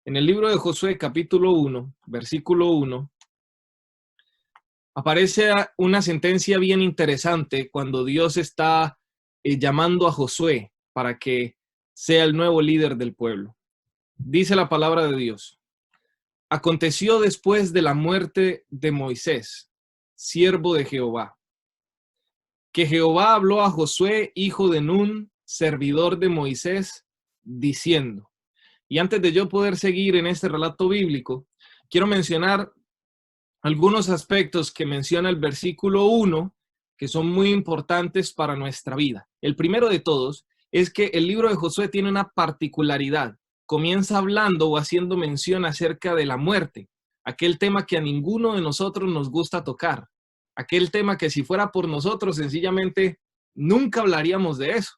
En el libro de Josué, capítulo 1, versículo 1, aparece una sentencia bien interesante cuando Dios está llamando a Josué para que sea el nuevo líder del pueblo. Dice la palabra de Dios: aconteció después de la muerte de Moisés, siervo de Jehová, que Jehová habló a Josué, hijo de Nun, servidor de Moisés, diciendo. Y antes de yo poder seguir en este relato bíblico, quiero mencionar algunos aspectos que menciona el versículo 1 que son muy importantes para nuestra vida. El primero de todos es que el libro de Josué tiene una particularidad. Comienza hablando o haciendo mención acerca de la muerte, aquel tema que a ninguno de nosotros nos gusta tocar, aquel tema que si fuera por nosotros sencillamente nunca hablaríamos de eso,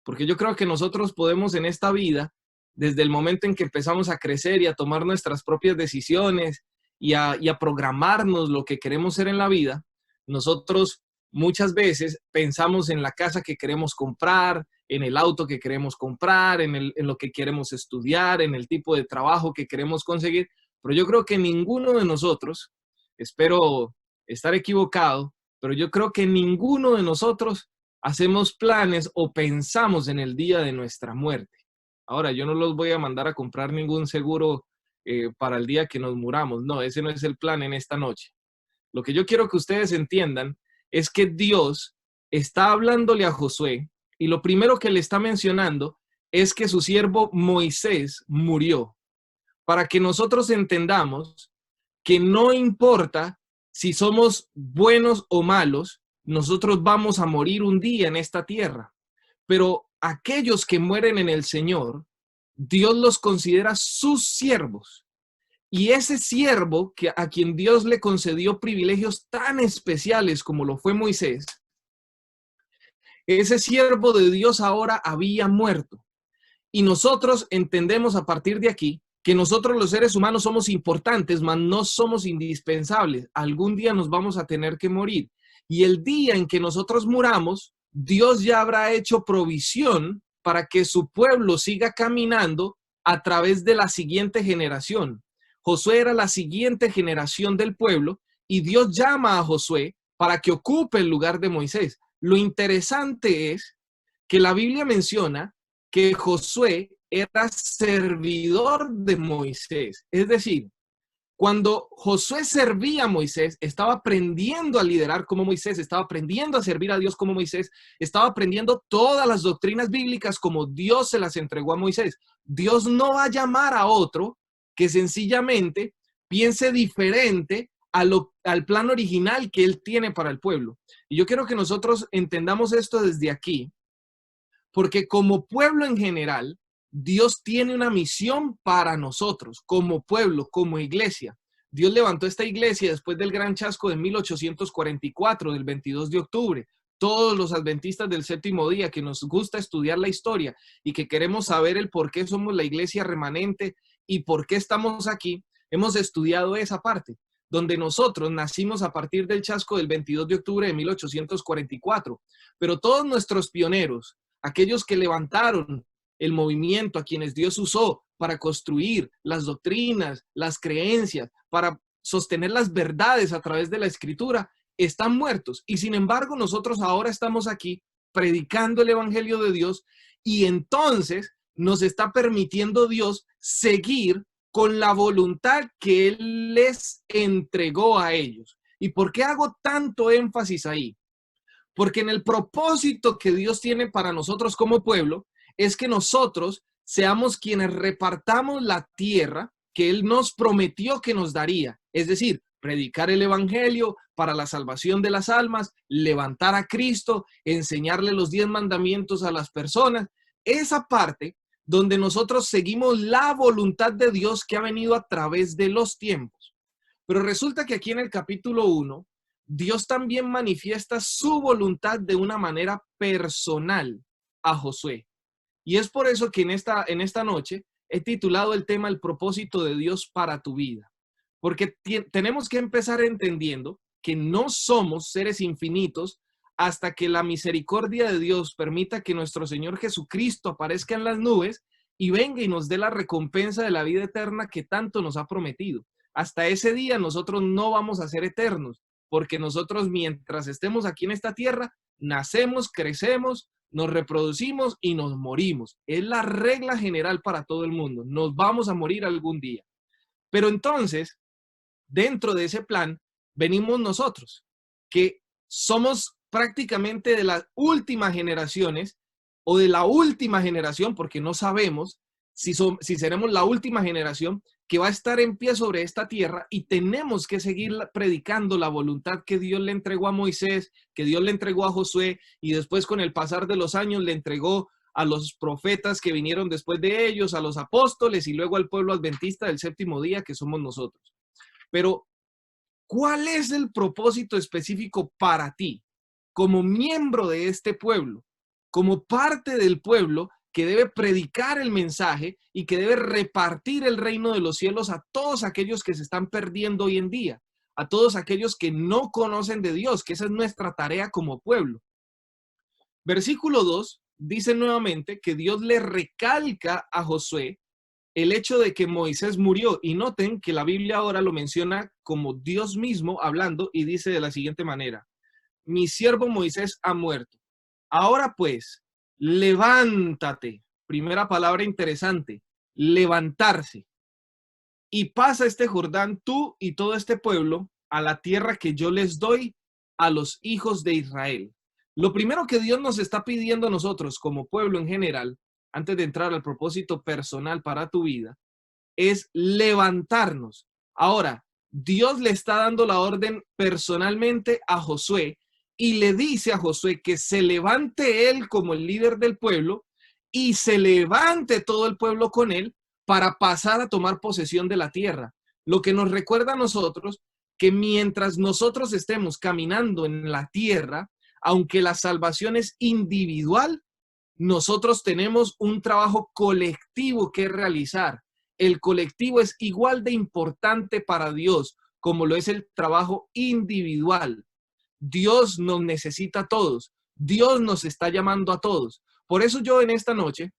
porque yo creo que nosotros podemos en esta vida, desde el momento en que empezamos a crecer y a tomar nuestras propias decisiones, y a programarnos lo que queremos ser en la vida, nosotros muchas veces pensamos en la casa que queremos comprar, en el auto que queremos comprar, en lo que queremos estudiar, en el tipo de trabajo que queremos conseguir, pero yo creo que ninguno de nosotros, espero estar equivocado, pero yo creo que ninguno de nosotros hacemos planes o pensamos en el día de nuestra muerte. Ahora, yo no los voy a mandar a comprar ningún seguro para el día que nos muramos. No, ese no es el plan en esta noche. Lo que yo quiero que ustedes entiendan es que Dios está hablándole a Josué y lo primero que le está mencionando es que su siervo Moisés murió, para que nosotros entendamos que no importa si somos buenos o malos, nosotros vamos a morir un día en esta tierra, pero aquellos que mueren en el Señor, Dios los considera sus siervos. Y ese siervo a quien Dios le concedió privilegios tan especiales como lo fue Moisés, ese siervo de Dios ahora había muerto. Y nosotros entendemos a partir de aquí que nosotros los seres humanos somos importantes, mas no somos indispensables. Algún día nos vamos a tener que morir. Y el día en que nosotros muramos, Dios ya habrá hecho provisión para que su pueblo siga caminando a través de la siguiente generación. Josué era la siguiente generación del pueblo y Dios llama a Josué para que ocupe el lugar de Moisés. Lo interesante es que la Biblia menciona que Josué era servidor de Moisés. Es decir, cuando Josué servía a Moisés, estaba aprendiendo a liderar como Moisés, estaba aprendiendo a servir a Dios como Moisés, estaba aprendiendo todas las doctrinas bíblicas como Dios se las entregó a Moisés. Dios no va a llamar a otro que sencillamente piense diferente al plan original que Él tiene para el pueblo. Y yo quiero que nosotros entendamos esto desde aquí, porque como pueblo en general, Dios tiene una misión para nosotros, como pueblo, como iglesia. Dios levantó esta iglesia después del gran chasco de 1844, del 22 de octubre. Todos los adventistas del séptimo día que nos gusta estudiar la historia y que queremos saber el por qué somos la iglesia remanente y por qué estamos aquí, hemos estudiado esa parte, donde nosotros nacimos a partir del chasco del 22 de octubre de 1844. Pero todos nuestros pioneros, aquellos que levantaron el movimiento, a quienes Dios usó para construir las doctrinas, las creencias, para sostener las verdades a través de la escritura, están muertos. Y sin embargo, nosotros ahora estamos aquí predicando el evangelio de Dios y entonces nos está permitiendo Dios seguir con la voluntad que Él les entregó a ellos. ¿Y por qué hago tanto énfasis ahí? Porque en el propósito que Dios tiene para nosotros como pueblo es que nosotros seamos quienes repartamos la tierra que Él nos prometió que nos daría. Es decir, predicar el evangelio para la salvación de las almas, levantar a Cristo, enseñarle los 10 mandamientos a las personas. Esa parte donde nosotros seguimos la voluntad de Dios que ha venido a través de los tiempos. Pero resulta que aquí en el capítulo 1, Dios también manifiesta su voluntad de una manera personal a Josué. Y es por eso que en esta noche he titulado el tema El propósito de Dios para tu vida. Porque tenemos que empezar entendiendo que no somos seres infinitos hasta que la misericordia de Dios permita que nuestro Señor Jesucristo aparezca en las nubes y venga y nos dé la recompensa de la vida eterna que tanto nos ha prometido. Hasta ese día nosotros no vamos a ser eternos, porque nosotros mientras estemos aquí en esta tierra, nacemos, crecemos, nos reproducimos y nos morimos. Es la regla general para todo el mundo. Nos vamos a morir algún día. Pero entonces, dentro de ese plan, venimos nosotros, que somos prácticamente de las últimas generaciones o de la última generación, porque no sabemos si seremos la última generación que va a estar en pie sobre esta tierra, y tenemos que seguir predicando la voluntad que Dios le entregó a Moisés, que Dios le entregó a Josué, y después con el pasar de los años le entregó a los profetas que vinieron después de ellos, a los apóstoles y luego al pueblo adventista del séptimo día, que somos nosotros. Pero, ¿cuál es el propósito específico para ti como miembro de este pueblo, como parte del pueblo que debe predicar el mensaje y que debe repartir el reino de los cielos a todos aquellos que se están perdiendo hoy en día, a todos aquellos que no conocen de Dios, que esa es nuestra tarea como pueblo? Versículo 2 dice nuevamente que Dios le recalca a Josué el hecho de que Moisés murió, y noten que la Biblia ahora lo menciona como Dios mismo hablando, y dice de la siguiente manera: mi siervo Moisés ha muerto. Ahora pues, levántate. Primera palabra interesante, levantarse. Y pasa este Jordán tú y todo este pueblo a la tierra que yo les doy a los hijos de Israel. Lo primero que Dios nos está pidiendo a nosotros como pueblo en general, antes de entrar al propósito personal para tu vida, es levantarnos. Ahora, Dios le está dando la orden personalmente a Josué y le dice a Josué que se levante él como el líder del pueblo y se levante todo el pueblo con él para pasar a tomar posesión de la tierra. Lo que nos recuerda a nosotros que mientras nosotros estemos caminando en la tierra, aunque la salvación es individual, nosotros tenemos un trabajo colectivo que realizar. El colectivo es igual de importante para Dios como lo es el trabajo individual. Dios nos necesita a todos. Dios nos está llamando a todos. Por eso yo en esta noche,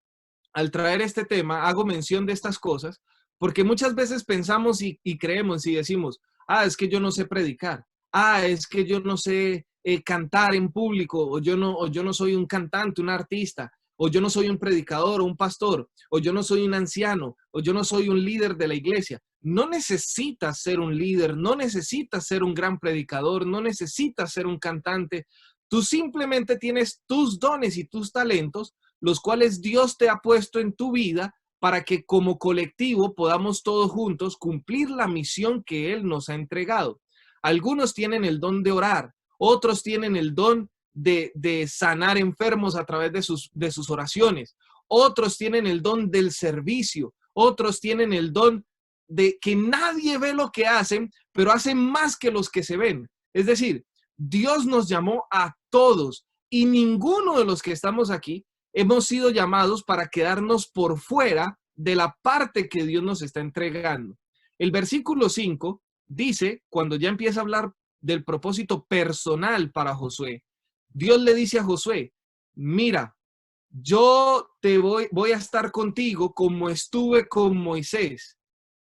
al traer este tema, hago mención de estas cosas, porque muchas veces pensamos y creemos y decimos, es que yo no sé predicar, es que yo no sé cantar en público, o yo no soy un cantante, un artista, o yo no soy un predicador o un pastor, o yo no soy un anciano, o yo no soy un líder de la iglesia. No necesitas ser un líder, no necesitas ser un gran predicador, no necesitas ser un cantante. Tú simplemente tienes tus dones y tus talentos, los cuales Dios te ha puesto en tu vida para que como colectivo podamos todos juntos cumplir la misión que Él nos ha entregado. Algunos tienen el don de orar, otros tienen el don de sanar enfermos a través de sus oraciones, otros tienen el don del servicio, otros tienen el don de que nadie ve lo que hacen, pero hacen más que los que se ven. Es decir, Dios nos llamó a todos y ninguno de los que estamos aquí hemos sido llamados para quedarnos por fuera de la parte que Dios nos está entregando. El versículo 5 dice, cuando ya empieza a hablar del propósito personal para Josué, Dios le dice a Josué, mira, yo voy a estar contigo como estuve con Moisés.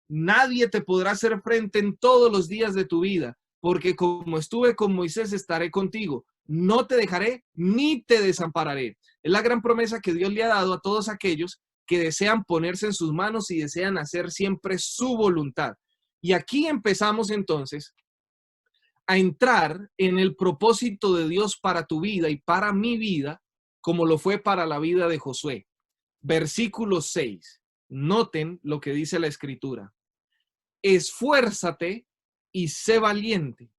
Nadie te podrá hacer frente en todos los días de tu vida, porque como estuve con Moisés, estaré contigo. No te dejaré ni te desampararé. Es la gran promesa que Dios le ha dado a todos aquellos que desean ponerse en sus manos y desean hacer siempre su voluntad. Y aquí empezamos entonces a entrar en el propósito de Dios para tu vida y para mi vida, como lo fue para la vida de Josué. Versículo 6. Noten lo que dice la Escritura. Esfuérzate y sé valiente,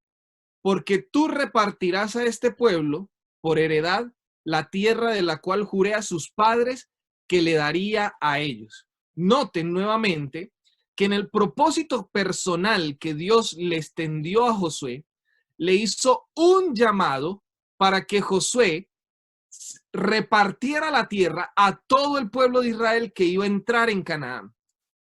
porque tú repartirás a este pueblo por heredad la tierra de la cual juré a sus padres que le daría a ellos. Noten nuevamente que en el propósito personal que Dios le extendió a Josué, le hizo un llamado para que Josué repartiera la tierra a todo el pueblo de Israel que iba a entrar en Canaán.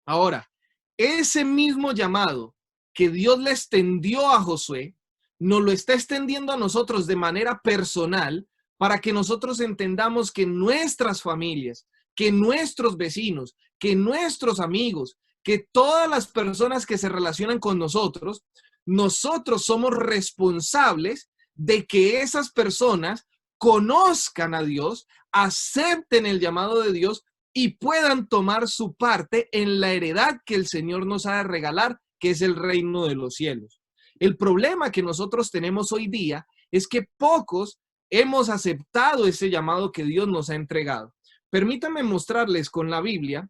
Ahora, ese mismo llamado que Dios le extendió a Josué, nos lo está extendiendo a nosotros de manera personal para que nosotros entendamos que nuestras familias, que nuestros vecinos, que nuestros amigos, que todas las personas que se relacionan con nosotros, nosotros somos responsables de que esas personas conozcan a Dios, acepten el llamado de Dios y puedan tomar su parte en la heredad que el Señor nos ha de regalar, que es el reino de los cielos. El problema que nosotros tenemos hoy día es que pocos hemos aceptado ese llamado que Dios nos ha entregado. Permítanme mostrarles con la Biblia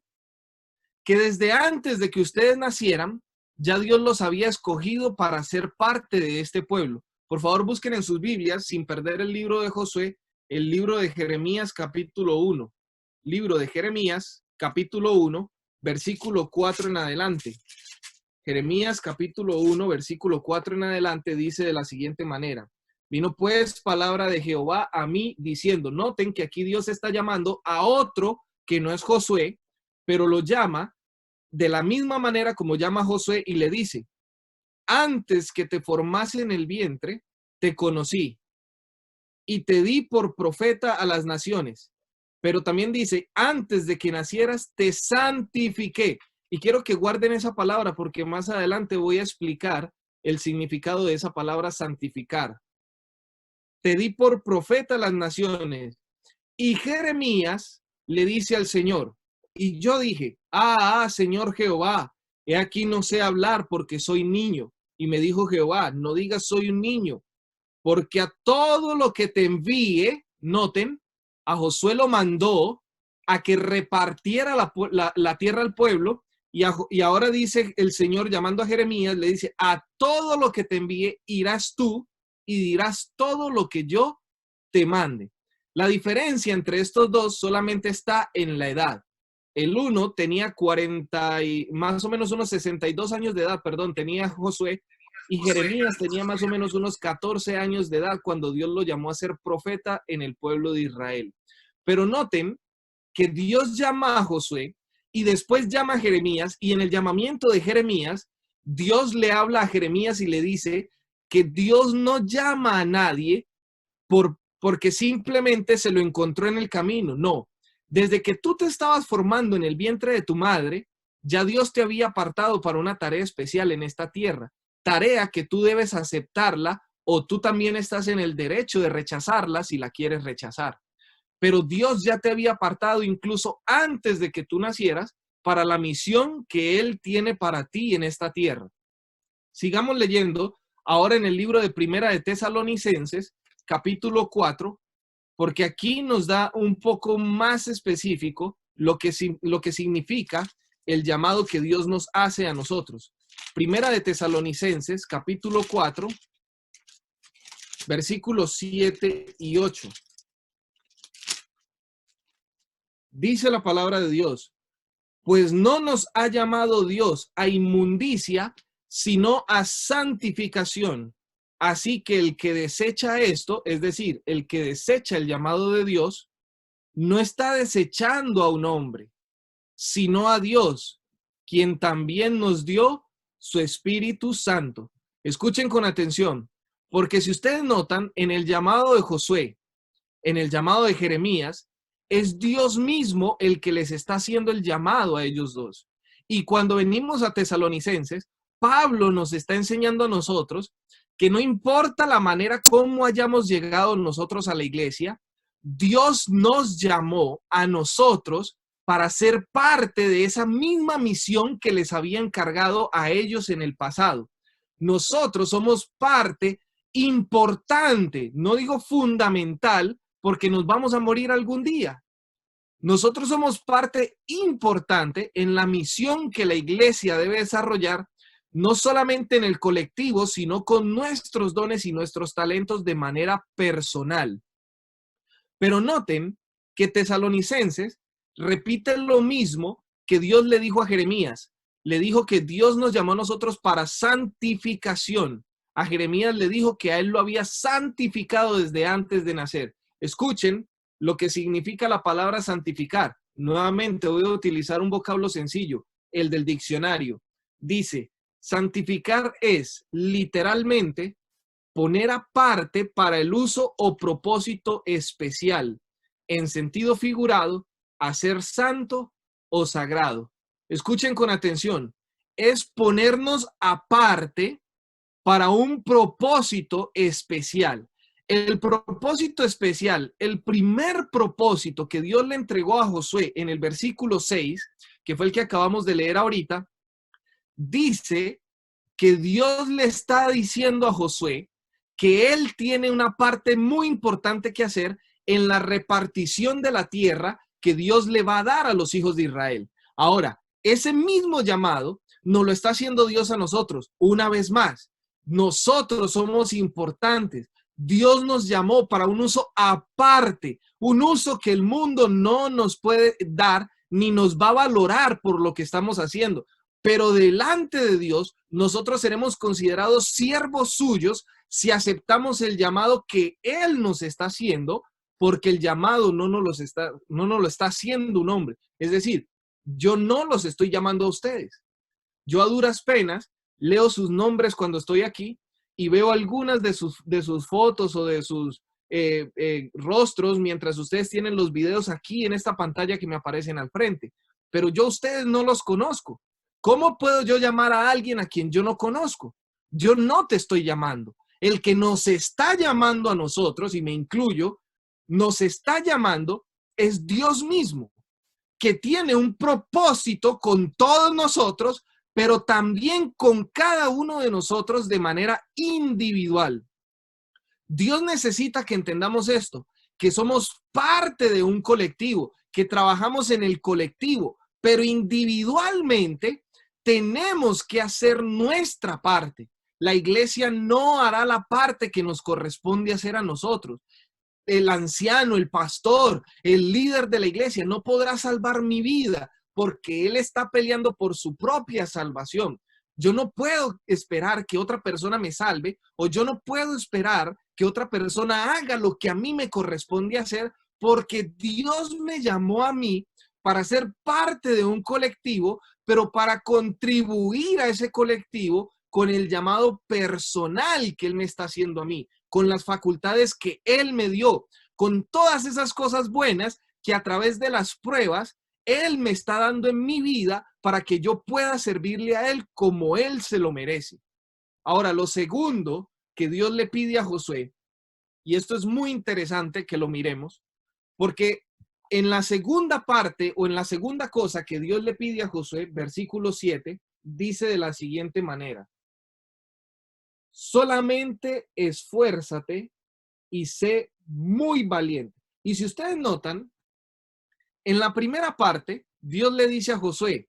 que desde antes de que ustedes nacieran, ya Dios los había escogido para ser parte de este pueblo. Por favor, busquen en sus Biblias, sin perder el libro de Josué, el libro de Jeremías capítulo 1. Libro de Jeremías capítulo 1, versículo 4 en adelante. Jeremías capítulo 1, versículo 4 en adelante dice de la siguiente manera. Vino pues palabra de Jehová a mí diciendo, noten que aquí Dios está llamando a otro que no es Josué, pero lo llama de la misma manera como llama a Josué y le dice, antes que te formase en el vientre, te conocí y te di por profeta a las naciones. Pero también dice, antes de que nacieras, te santifiqué. Y quiero que guarden esa palabra porque más adelante voy a explicar el significado de esa palabra santificar. Te di por profeta a las naciones. Y Jeremías le dice al Señor, y yo dije, Señor Jehová, he aquí no sé hablar porque soy niño. Y me dijo Jehová, no digas soy un niño, porque a todo lo que te envíe, noten, a Josué lo mandó a que repartiera la tierra al pueblo, y ahora dice el Señor llamando a Jeremías, le dice, a todo lo que te envíe irás tú y dirás todo lo que yo te mande. La diferencia entre estos dos solamente está en la edad. El uno tenía 40 y más o menos unos 62 años de edad, perdón, tenía Josué, y Jeremías tenía más o menos unos 14 años de edad cuando Dios lo llamó a ser profeta en el pueblo de Israel. Pero noten que Dios llama a Josué y después llama a Jeremías, y en el llamamiento de Jeremías, Dios le habla a Jeremías y le dice que Dios no llama a nadie porque simplemente se lo encontró en el camino. No, desde que tú te estabas formando en el vientre de tu madre, ya Dios te había apartado para una tarea especial en esta tierra, tarea que tú debes aceptarla o tú también estás en el derecho de rechazarla si la quieres rechazar. Pero Dios ya te había apartado incluso antes de que tú nacieras para la misión que Él tiene para ti en esta tierra. Sigamos leyendo ahora en el libro de Primera de Tesalonicenses, capítulo 4, porque aquí nos da un poco más específico lo que significa el llamado que Dios nos hace a nosotros. Primera de Tesalonicenses, capítulo 4, versículos 7 y 8. Dice la palabra de Dios, pues no nos ha llamado Dios a inmundicia, sino a santificación. Así que el que desecha esto, es decir, el que desecha el llamado de Dios, no está desechando a un hombre, sino a Dios, quien también nos dio su Espíritu Santo. Escuchen con atención, porque si ustedes notan, en el llamado de Josué, en el llamado de Jeremías, es Dios mismo el que les está haciendo el llamado a ellos dos. Y cuando venimos a Tesalonicenses, Pablo nos está enseñando a nosotros que no importa la manera como hayamos llegado nosotros a la iglesia, Dios nos llamó a nosotros para ser parte de esa misma misión que les había encargado a ellos en el pasado. Nosotros somos parte importante, no digo fundamental, porque nos vamos a morir algún día. Nosotros somos parte importante en la misión que la iglesia debe desarrollar, no solamente en el colectivo, sino con nuestros dones y nuestros talentos de manera personal. Pero noten que Tesalonicenses repite lo mismo que Dios le dijo a Jeremías. Le dijo que Dios nos llamó a nosotros para santificación. A Jeremías le dijo que a él lo había santificado desde antes de nacer. Escuchen lo que significa la palabra santificar. Nuevamente voy a utilizar un vocablo sencillo, el del diccionario. Dice, santificar es literalmente poner aparte para el uso o propósito especial. En sentido figurado, a ser santo o sagrado. Escuchen con atención. Es ponernos aparte para un propósito especial. El propósito especial, el primer propósito que Dios le entregó a Josué en el versículo 6, que fue el que acabamos de leer ahorita, dice que Dios le está diciendo a Josué que él tiene una parte muy importante que hacer en la repartición de la tierra que Dios le va a dar a los hijos de Israel. Ahora, ese mismo llamado nos lo está haciendo Dios a nosotros. Una vez más, nosotros somos importantes. Dios nos llamó para un uso aparte, un uso que el mundo no nos puede dar ni nos va a valorar por lo que estamos haciendo. Pero delante de Dios, nosotros seremos considerados siervos suyos si aceptamos el llamado que Él nos está haciendo, porque el llamado no nos lo está haciendo un hombre. Es decir, yo no los estoy llamando a ustedes. Yo a duras penas leo sus nombres cuando estoy aquí y veo algunas de sus fotos o de sus rostros mientras ustedes tienen los videos aquí en esta pantalla que me aparecen al frente. Pero yo a ustedes no los conozco. ¿Cómo puedo yo llamar a alguien a quien yo no conozco? Yo no te estoy llamando. El que nos está llamando a nosotros, y me incluyo, nos está llamando es Dios mismo, que tiene un propósito con todos nosotros, pero también con cada uno de nosotros de manera individual. Dios necesita que entendamos esto, que somos parte de un colectivo, que trabajamos en el colectivo, pero individualmente tenemos que hacer nuestra parte. La iglesia no hará la parte que nos corresponde hacer a nosotros. El anciano, el pastor, el líder de la iglesia no podrá salvar mi vida porque él está peleando por su propia salvación. Yo no puedo esperar que otra persona me salve, o yo no puedo esperar que otra persona haga lo que a mí me corresponde hacer, porque Dios me llamó a mí para ser parte de un colectivo, pero para contribuir a ese colectivo con el llamado personal que Él me está haciendo a mí, con las facultades que Él me dio, con todas esas cosas buenas que a través de las pruebas Él me está dando en mi vida para que yo pueda servirle a Él como Él se lo merece. Ahora, lo segundo que Dios le pide a Josué, y esto es muy interesante que lo miremos, porque en la segunda parte o en la segunda cosa que Dios le pide a Josué, versículo 7, dice de la siguiente manera: solamente esfuérzate y sé muy valiente. Y si ustedes notan, en la primera parte, Dios le dice a Josué,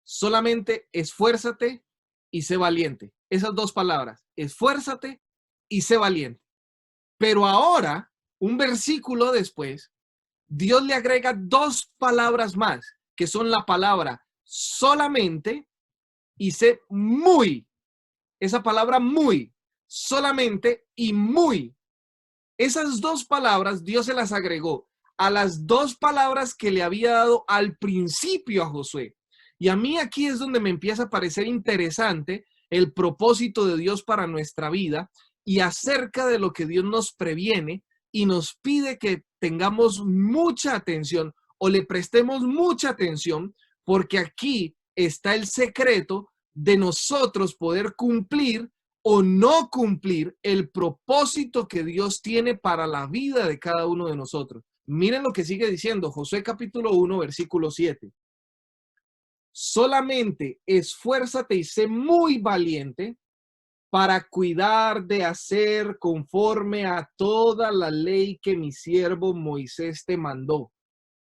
solamente esfuérzate y sé valiente. Esas dos palabras, esfuérzate y sé valiente. Pero ahora, un versículo después, Dios le agrega dos palabras más, que son la palabra solamente y sé muy. Esa palabra muy, solamente y muy. Esas dos palabras Dios se las agregó a las dos palabras que le había dado al principio a Josué. Y a mí aquí es donde me empieza a parecer interesante el propósito de Dios para nuestra vida y acerca de lo que Dios nos previene y nos pide que tengamos mucha atención o le prestemos mucha atención, porque aquí está el secreto de nosotros poder cumplir o no cumplir el propósito que Dios tiene para la vida de cada uno de nosotros. Miren lo que sigue diciendo Josué capítulo 1, versículo 7. Solamente esfuérzate y sé muy valiente para cuidar de hacer conforme a toda la ley que mi siervo Moisés te mandó.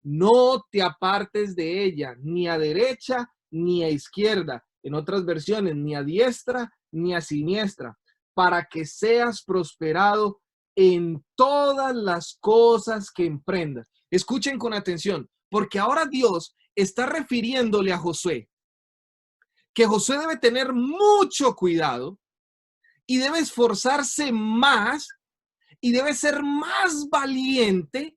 No te apartes de ella, ni a derecha ni a izquierda. En otras versiones, ni a diestra ni a siniestra, para que seas prosperado en todas las cosas que emprendas. Escuchen con atención, porque ahora Dios está refiriéndole a Josué que Josué debe tener mucho cuidado y debe esforzarse más y debe ser más valiente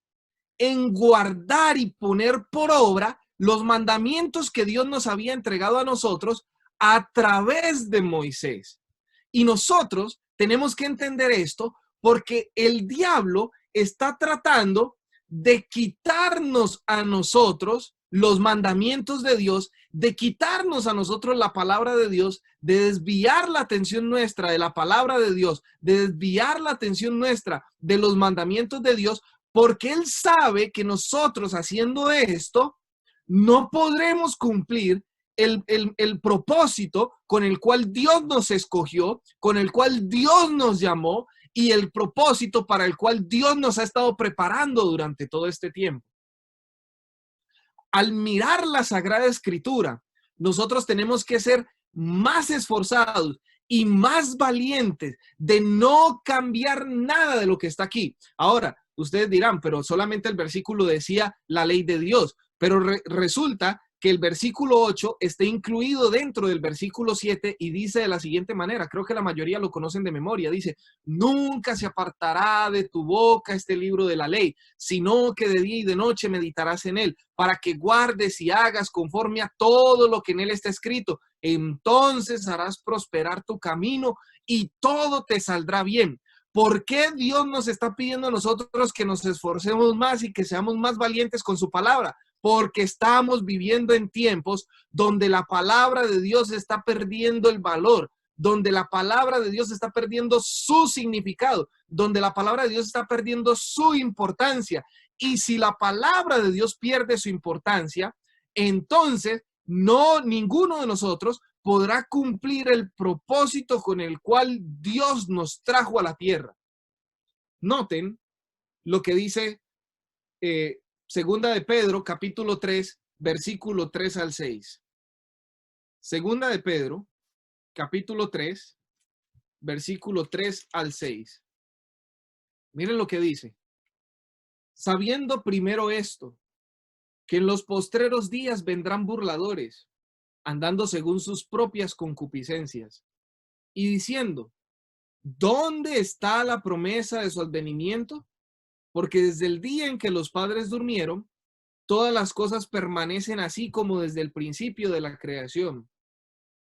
en guardar y poner por obra los mandamientos que Dios nos había entregado a nosotros a través de Moisés. Y nosotros tenemos que entender esto porque el diablo está tratando de quitarnos a nosotros los mandamientos de Dios, de quitarnos a nosotros la palabra de Dios, de desviar la atención nuestra de la palabra de Dios, de desviar la atención nuestra de los mandamientos de Dios, porque Él sabe que nosotros haciendo esto no podremos cumplir el propósito con el cual Dios nos escogió, con el cual Dios nos llamó y el propósito para el cual Dios nos ha estado preparando durante todo este tiempo. Al mirar la Sagrada Escritura, nosotros tenemos que ser más esforzados y más valientes de no cambiar nada de lo que está aquí. Ahora, ustedes dirán, pero solamente el versículo decía la ley de Dios, pero resulta que el versículo 8 está incluido dentro del versículo 7 y dice de la siguiente manera, creo que la mayoría lo conocen de memoria, dice, nunca se apartará de tu boca este libro de la ley, sino que de día y de noche meditarás en él, para que guardes y hagas conforme a todo lo que en él está escrito. Entonces harás prosperar tu camino y todo te saldrá bien. ¿Por qué Dios nos está pidiendo a nosotros que nos esforcemos más y que seamos más valientes con su palabra? Porque estamos viviendo en tiempos donde la palabra de Dios está perdiendo el valor, donde la palabra de Dios está perdiendo su significado, donde la palabra de Dios está perdiendo su importancia. Y si la palabra de Dios pierde su importancia, entonces ninguno de nosotros podrá cumplir el propósito con el cual Dios nos trajo a la tierra. Noten lo que dice Segunda de Pedro, capítulo 3, versículo 3 al 6. Segunda de Pedro, capítulo 3, versículo 3 al 6. Miren lo que dice. Sabiendo primero esto, que en los postreros días vendrán burladores, andando según sus propias concupiscencias, y diciendo, ¿dónde está la promesa de su advenimiento? Porque desde el día en que los padres durmieron, todas las cosas permanecen así como desde el principio de la creación.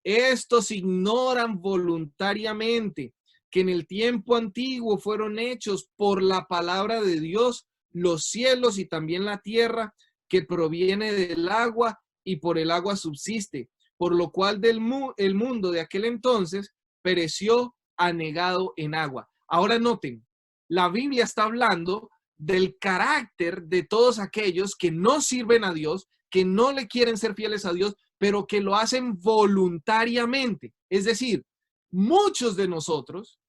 Estos ignoran voluntariamente que en el tiempo antiguo fueron hechos por la palabra de Dios los cielos y también la tierra, que proviene del agua y por el agua subsiste, por lo cual el mundo de aquel entonces pereció anegado en agua. Ahora noten, la Biblia está hablando del carácter de todos aquellos que no sirven a Dios, que no le quieren ser fieles a Dios, pero que lo hacen voluntariamente. Es decir, muchos de nosotros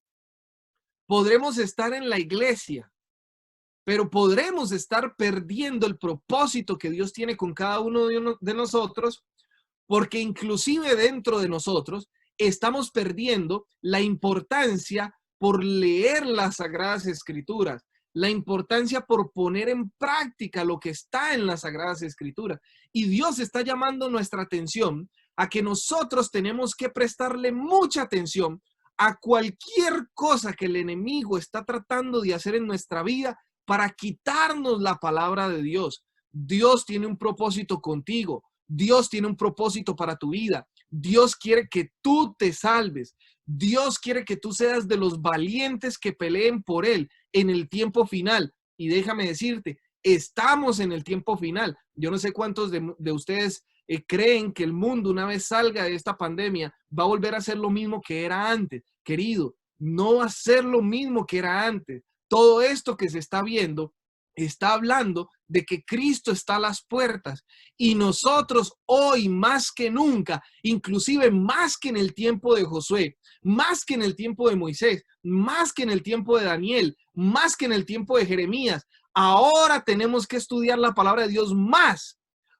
podremos estar en la iglesia, pero podremos estar perdiendo el propósito que Dios tiene con cada uno de nosotros, porque inclusive dentro de nosotros estamos perdiendo la importancia por leer las Sagradas Escrituras, la importancia por poner en práctica lo que está en las Sagradas Escrituras. Y Dios está llamando nuestra atención a que nosotros tenemos que prestarle mucha atención a cualquier cosa que el enemigo está tratando de hacer en nuestra vida para quitarnos la palabra de Dios. Dios tiene un propósito contigo. Dios tiene un propósito para tu vida. Dios quiere que tú te salves. Dios quiere que tú seas de los valientes que peleen por Él en el tiempo final. Y déjame decirte, estamos en el tiempo final. Yo no sé cuántos de ustedes creen que el mundo, una vez salga de esta pandemia, va a volver a ser lo mismo que era antes. Querido, no va a ser lo mismo que era antes. Todo esto que se está viendo está hablando de que Cristo está a las puertas y nosotros hoy más que nunca, inclusive más que en el tiempo de Josué, más que en el tiempo de Moisés, más que en el tiempo de Daniel, más que en el tiempo de Jeremías, ahora tenemos que estudiar la palabra de Dios más,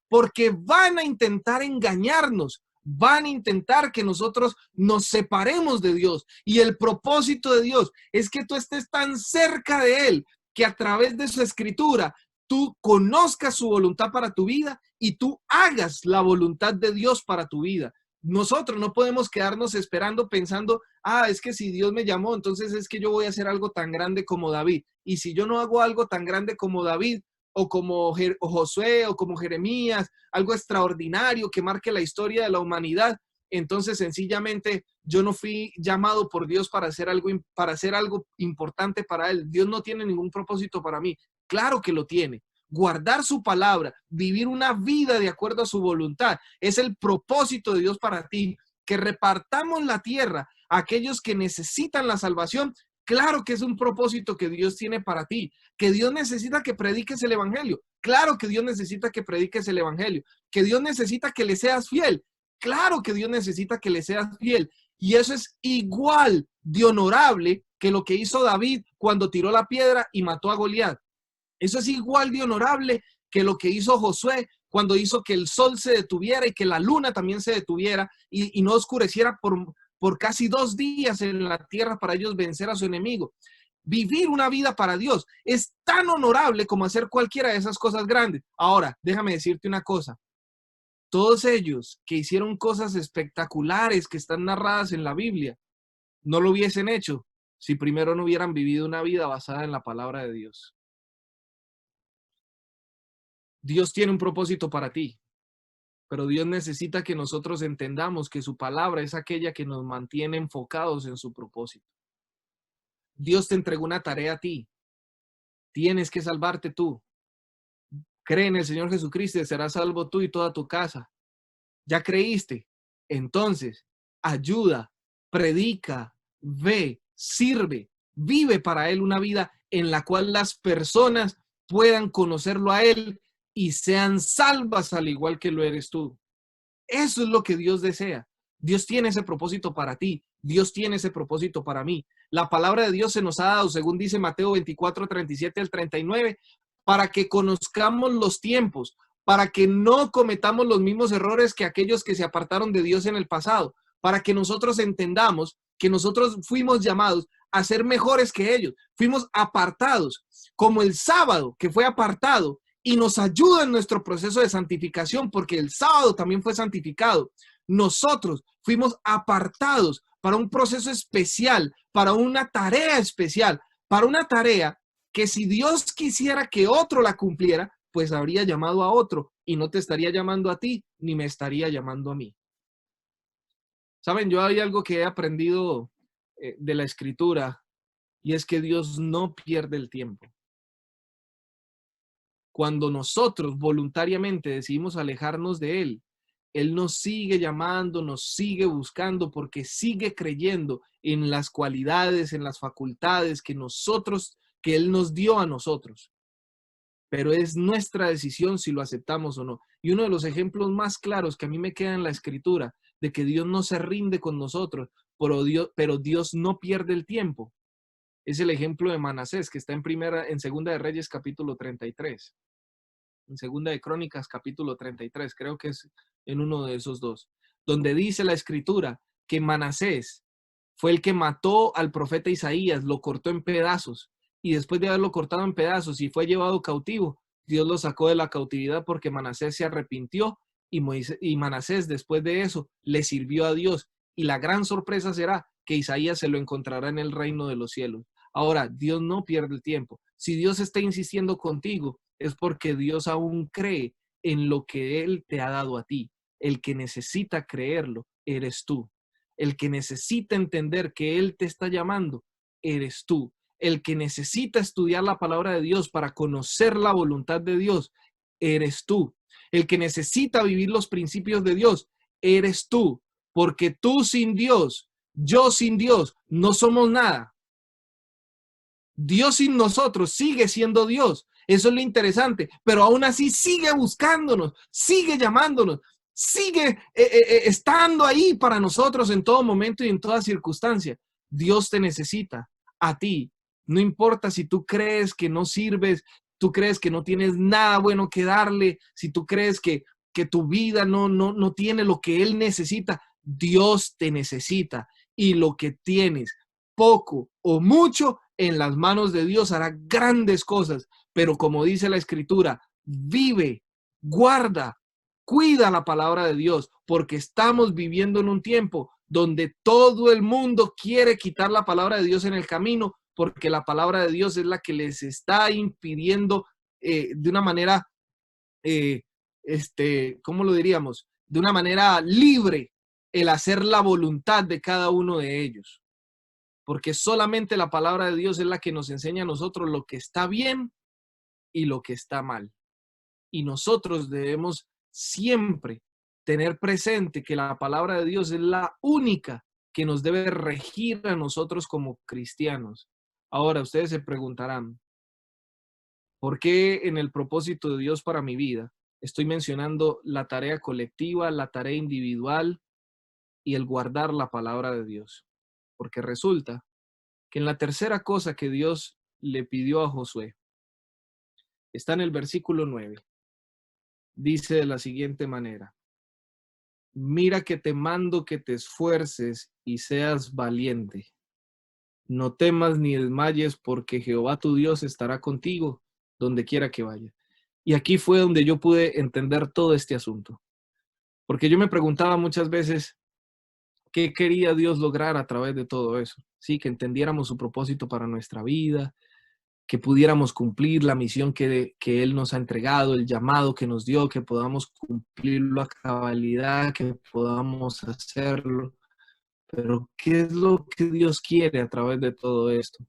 porque van a intentar engañarnos, van a intentar que nosotros nos separemos de Dios. Y el propósito de Dios es que tú estés tan cerca de Él, que a través de su escritura tú conozcas su voluntad para tu vida y tú hagas la voluntad de Dios para tu vida. Nosotros no podemos quedarnos esperando pensando, es que si Dios me llamó, entonces es que yo voy a hacer algo tan grande como David. Y si yo no hago algo tan grande como David, o como Josué, o como Jeremías, algo extraordinario que marque la historia de la humanidad, entonces sencillamente yo no fui llamado por Dios para hacer algo importante para Él. Dios no tiene ningún propósito para mí. Claro que lo tiene. guardar su palabra, vivir una vida de acuerdo a su voluntad. Es el propósito de Dios para ti, que repartamos la tierra a aquellos que necesitan la salvación. Claro que es un propósito que Dios tiene para ti, que Dios necesita que prediques el evangelio. Claro que Dios necesita que prediques el evangelio, que Dios necesita que le seas fiel. Claro que Dios necesita que le seas fiel. Y eso es igual de honorable que lo que hizo David cuando tiró la piedra y mató a Goliat. Eso es igual de honorable que lo que hizo Josué cuando hizo que el sol se detuviera y que la luna también se detuviera y no oscureciera por casi 2 días en la tierra para ellos vencer a su enemigo. Vivir una vida para Dios es tan honorable como hacer cualquiera de esas cosas grandes. Ahora, déjame decirte una cosa. Todos ellos que hicieron cosas espectaculares que están narradas en la Biblia, no lo hubiesen hecho si primero no hubieran vivido una vida basada en la palabra de Dios. Dios tiene un propósito para ti, pero Dios necesita que nosotros entendamos que su palabra es aquella que nos mantiene enfocados en su propósito. Dios te entregó una tarea a ti. Tienes que salvarte tú. Cree en el Señor Jesucristo y serás salvo tú y toda tu casa. ¿Ya creíste? Entonces, ayuda, predica, ve, sirve, vive para Él una vida en la cual las personas puedan conocerlo a Él y sean salvas al igual que lo eres tú. Eso es lo que Dios desea. Dios tiene ese propósito para ti. Dios tiene ese propósito para mí. La palabra de Dios se nos ha dado, según dice Mateo 24, 37 al 39, para que conozcamos los tiempos, para que no cometamos los mismos errores que aquellos que se apartaron de Dios en el pasado, para que nosotros entendamos que nosotros fuimos llamados a ser mejores que ellos. Fuimos apartados, como el sábado que fue apartado y nos ayuda en nuestro proceso de santificación, porque el sábado también fue santificado. Nosotros fuimos apartados para un proceso especial, para una tarea especial, para una tarea que si Dios quisiera que otro la cumpliera, pues habría llamado a otro y no te estaría llamando a ti, ni me estaría llamando a mí. Saben, yo hay algo que he aprendido de la escritura y es que Dios no pierde el tiempo. Cuando nosotros voluntariamente decidimos alejarnos de Él, Él nos sigue llamando, nos sigue buscando porque sigue creyendo en las cualidades, en las facultades que Él nos dio a nosotros. Pero es nuestra decisión si lo aceptamos o no. Y uno de los ejemplos más claros que a mí me queda en la escritura de que Dios no se rinde con nosotros, pero Dios no pierde el tiempo, es el ejemplo de Manasés, que está en Segunda de Reyes capítulo 33. En Segunda de Crónicas capítulo 33, creo que es en uno de esos dos, donde dice la escritura que Manasés fue el que mató al profeta Isaías, lo cortó en pedazos, y después de haberlo cortado en pedazos y fue llevado cautivo, Dios lo sacó de la cautividad porque Manasés se arrepintió y Manasés después de eso le sirvió a Dios. Y la gran sorpresa será que Isaías se lo encontrará en el reino de los cielos. Ahora, Dios no pierde el tiempo. Si Dios está insistiendo contigo, es porque Dios aún cree en lo que Él te ha dado a ti. El que necesita creerlo, eres tú. El que necesita entender que Él te está llamando, eres tú. El que necesita estudiar la palabra de Dios para conocer la voluntad de Dios, eres tú. El que necesita vivir los principios de Dios, eres tú. Porque tú sin Dios, yo sin Dios, no somos nada. Dios sin nosotros sigue siendo Dios. Eso es lo interesante. Pero aún así sigue buscándonos, sigue llamándonos, sigue estando ahí para nosotros en todo momento y en toda circunstancia. Dios te necesita a ti. No importa si tú crees que no sirves, tú crees que no tienes nada bueno que darle, si tú crees que tu vida no tiene lo que Él necesita, Dios te necesita. Y lo que tienes, poco o mucho, en las manos de Dios hará grandes cosas. Pero como dice la Escritura, vive, guarda, cuida la palabra de Dios, porque estamos viviendo en un tiempo donde todo el mundo quiere quitar la palabra de Dios en el camino, porque la palabra de Dios es la que les está impidiendo de una manera, ¿cómo lo diríamos? De una manera libre el hacer la voluntad de cada uno de ellos. Porque solamente la palabra de Dios es la que nos enseña a nosotros lo que está bien y lo que está mal. Y nosotros debemos siempre tener presente que la palabra de Dios es la única que nos debe regir a nosotros como cristianos. Ahora, ustedes se preguntarán, ¿por qué en el propósito de Dios para mi vida estoy mencionando la tarea colectiva, la tarea individual y el guardar la palabra de Dios? Porque resulta que en la tercera cosa que Dios le pidió a Josué, está en el versículo 9, dice de la siguiente manera: mira que te mando que te esfuerces y seas valiente. No temas ni desmayes, porque Jehová tu Dios estará contigo donde quiera que vaya. Y aquí fue donde yo pude entender todo este asunto. Porque yo me preguntaba muchas veces qué quería Dios lograr a través de todo eso. Sí, que entendiéramos su propósito para nuestra vida, que pudiéramos cumplir la misión que Él nos ha entregado, el llamado que nos dio, que podamos cumplirlo a cabalidad, que podamos hacerlo. Pero, ¿qué es lo que Dios quiere a través de todo esto?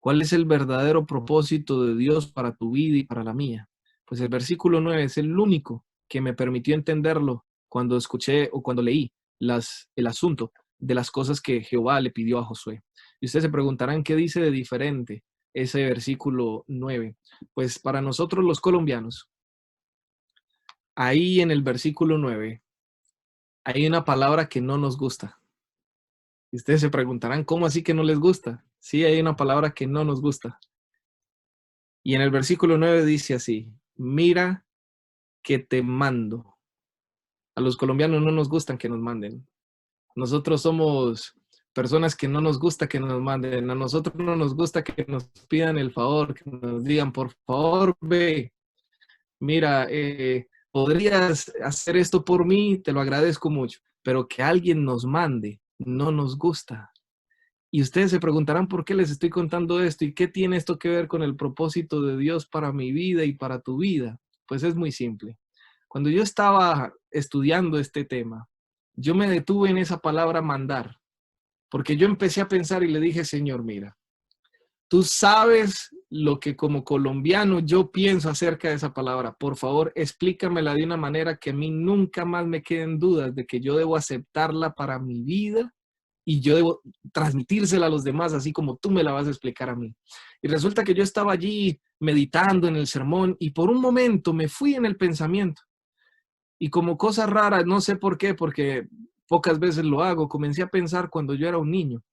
¿Cuál es el verdadero propósito de Dios para tu vida y para la mía? Pues el versículo 9 es el único que me permitió entenderlo cuando escuché o cuando leí el asunto de las cosas que Jehová le pidió a Josué. Y ustedes se preguntarán qué dice de diferente ese versículo 9. Pues para nosotros los colombianos, ahí en el versículo 9 hay una palabra que no nos gusta. Y ustedes se preguntarán, ¿cómo así que no les gusta? Sí, hay una palabra que no nos gusta. Y en el versículo 9 dice así: mira que te mando. A los colombianos no nos gustan que nos manden. Nosotros somos personas que no nos gusta que nos manden. A nosotros no nos gusta que nos pidan el favor, que nos digan, por favor, ve, mira, podrías hacer esto por mí, te lo agradezco mucho. Pero que alguien nos mande, no nos gusta. Y ustedes se preguntarán por qué les estoy contando esto y qué tiene esto que ver con el propósito de Dios para mi vida y para tu vida. Pues es muy simple. Cuando yo estaba estudiando este tema, yo me detuve en esa palabra mandar, porque yo empecé a pensar y le dije, Señor, mira, tú sabes lo que como colombiano yo pienso acerca de esa palabra. Por favor, explícamela de una manera que a mí nunca más me queden dudas de que yo debo aceptarla para mi vida y yo debo transmitírsela a los demás, así como tú me la vas a explicar a mí. Y resulta que yo estaba allí meditando en el sermón y por un momento me fui en el pensamiento. Y como cosa rara, no sé por qué, porque pocas veces lo hago, comencé a pensar cuando yo era un niño.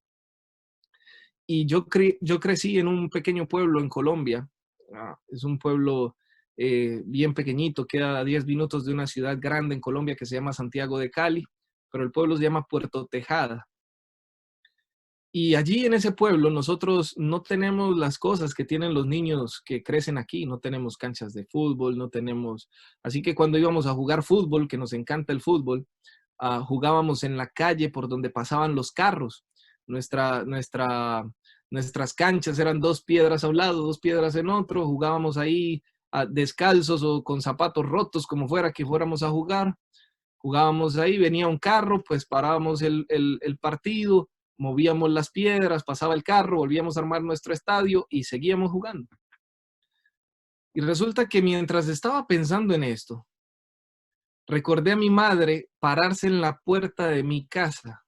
Y yo crecí en un pequeño pueblo en Colombia. Es un pueblo bien pequeñito, queda a 10 minutos de una ciudad grande en Colombia que se llama Santiago de Cali, pero el pueblo se llama Puerto Tejada. Y allí en ese pueblo nosotros no tenemos las cosas que tienen los niños que crecen aquí, no tenemos canchas de fútbol, no tenemos... Así que cuando íbamos a jugar fútbol, que nos encanta el fútbol, jugábamos en la calle por donde pasaban los carros. Nuestras canchas eran 2 piedras a un lado, 2 piedras en otro, jugábamos ahí descalzos o con zapatos rotos, como fuera que fuéramos a jugar. Jugábamos ahí, venía un carro, pues parábamos el partido, movíamos las piedras, pasaba el carro, volvíamos a armar nuestro estadio y seguíamos jugando. Y resulta que mientras estaba pensando en esto, recordé a mi madre pararse en la puerta de mi casa.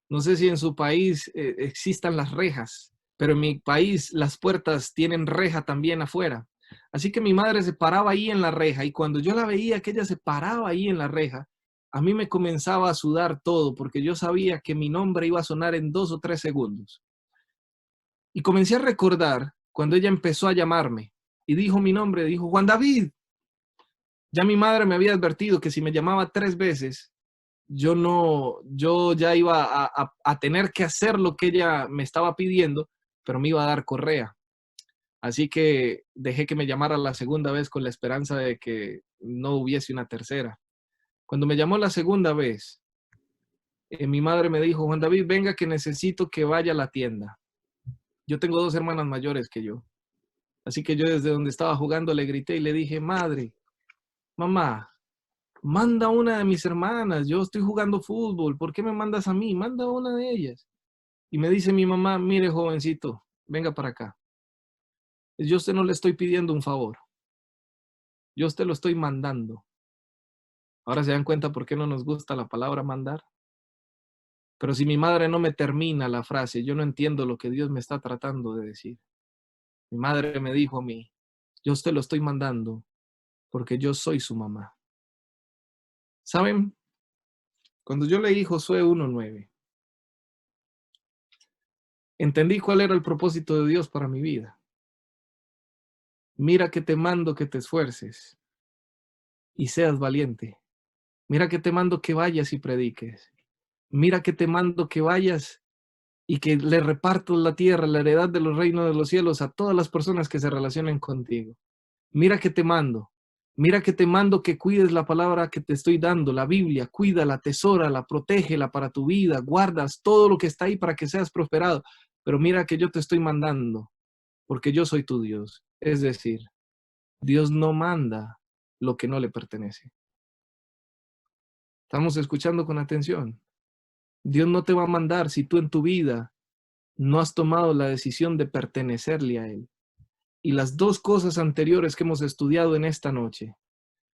No sé si en su país existan las rejas, pero en mi país las puertas tienen reja también afuera. Así que mi madre se paraba ahí en la reja y cuando yo la veía que ella se paraba ahí en la reja, a mí me comenzaba a sudar todo porque yo sabía que mi nombre iba a sonar en 2 o 3 segundos. Y comencé a recordar cuando ella empezó a llamarme y dijo mi nombre, dijo Juan David. Ya mi madre me había advertido que si me llamaba 3 veces, yo ya iba a tener que hacer lo que ella me estaba pidiendo, pero me iba a dar correa. Así que dejé que me llamara la segunda vez con la esperanza de que no hubiese una tercera. Cuando me llamó la segunda vez, mi madre me dijo, Juan David, venga que necesito que vaya a la tienda. Yo tengo 2 hermanas mayores que yo. Así que yo desde donde estaba jugando le grité y le dije, madre, mamá, manda a una de mis hermanas, yo estoy jugando fútbol, ¿por qué me mandas a mí? Manda a una de ellas. Y me dice mi mamá, mire jovencito, venga para acá. Yo a usted no le estoy pidiendo un favor. Yo a usted lo estoy mandando. Ahora se dan cuenta por qué no nos gusta la palabra mandar. Pero si mi madre no me termina la frase, yo no entiendo lo que Dios me está tratando de decir. Mi madre me dijo a mí, yo a usted lo estoy mandando porque yo soy su mamá. ¿Saben? Cuando yo leí Josué 1:9, entendí cuál era el propósito de Dios para mi vida. Mira que te mando que te esfuerces y seas valiente. Mira que te mando que vayas y prediques. Mira que te mando que vayas y que le repartas la tierra, la heredad de los reinos de los cielos a todas las personas que se relacionen contigo. Mira que te mando. Mira que te mando que cuides la palabra que te estoy dando, la Biblia, cuídala, atesórala, protégela para tu vida, guardas todo lo que está ahí para que seas prosperado. Pero mira que yo te estoy mandando, porque yo soy tu Dios. Es decir, Dios no manda lo que no le pertenece. Estamos escuchando con atención. Dios no te va a mandar si tú en tu vida no has tomado la decisión de pertenecerle a Él. Y las dos cosas anteriores que hemos estudiado en esta noche,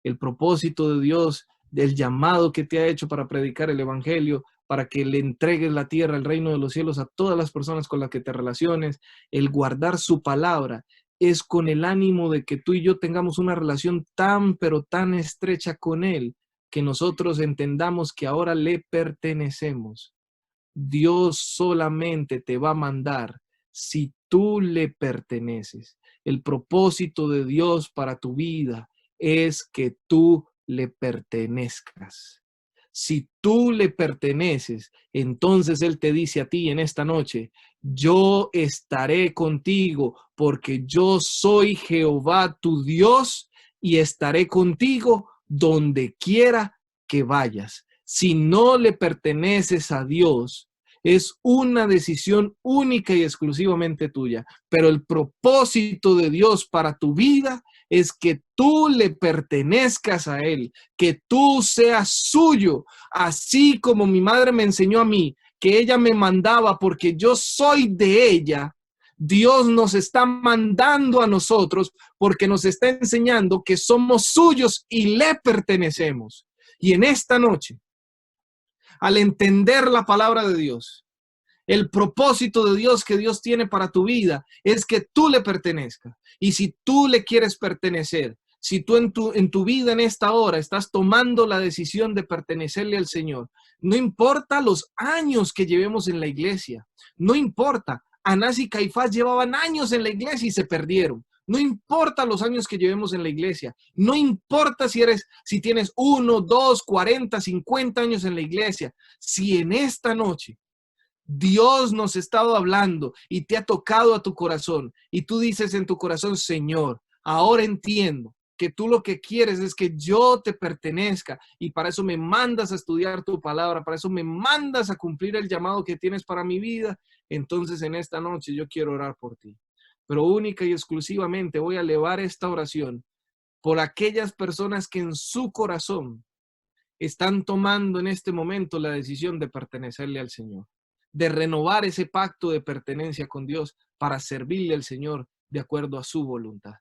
el propósito de Dios, del llamado que te ha hecho para predicar el Evangelio, para que le entregues la tierra, el reino de los cielos a todas las personas con las que te relaciones, el guardar su palabra, es con el ánimo de que tú y yo tengamos una relación tan, pero tan estrecha con Él, que nosotros entendamos que ahora le pertenecemos. Dios solamente te va a mandar si tú le perteneces. El propósito de Dios para tu vida es que tú le pertenezcas. Si tú le perteneces, entonces Él te dice a ti en esta noche, yo estaré contigo porque yo soy Jehová tu Dios y estaré contigo donde quiera que vayas. Si no le perteneces a Dios, es una decisión única y exclusivamente tuya. Pero el propósito de Dios para tu vida es que tú le pertenezcas a Él, que tú seas suyo, así como mi madre me enseñó a mí, que ella me mandaba porque yo soy de ella. Dios nos está mandando a nosotros porque nos está enseñando que somos suyos y le pertenecemos. Y en esta noche, al entender la palabra de Dios, el propósito de Dios que Dios tiene para tu vida es que tú le pertenezcas. Y si tú le quieres pertenecer, si tú en tu vida en esta hora estás tomando la decisión de pertenecerle al Señor, no importa los años que llevemos en la iglesia, no importa. Anás y Caifás llevaban años en la iglesia y se perdieron. No importa los años que llevemos en la iglesia. No importa si tienes 1, 2, 40, 50 años en la iglesia. Si en esta noche Dios nos ha estado hablando y te ha tocado a tu corazón y tú dices en tu corazón, Señor, ahora entiendo que tú lo que quieres es que yo te pertenezca y para eso me mandas a estudiar tu palabra, para eso me mandas a cumplir el llamado que tienes para mi vida, entonces en esta noche yo quiero orar por ti. Pero única y exclusivamente voy a elevar esta oración por aquellas personas que en su corazón están tomando en este momento la decisión de pertenecerle al Señor, de renovar ese pacto de pertenencia con Dios para servirle al Señor de acuerdo a su voluntad.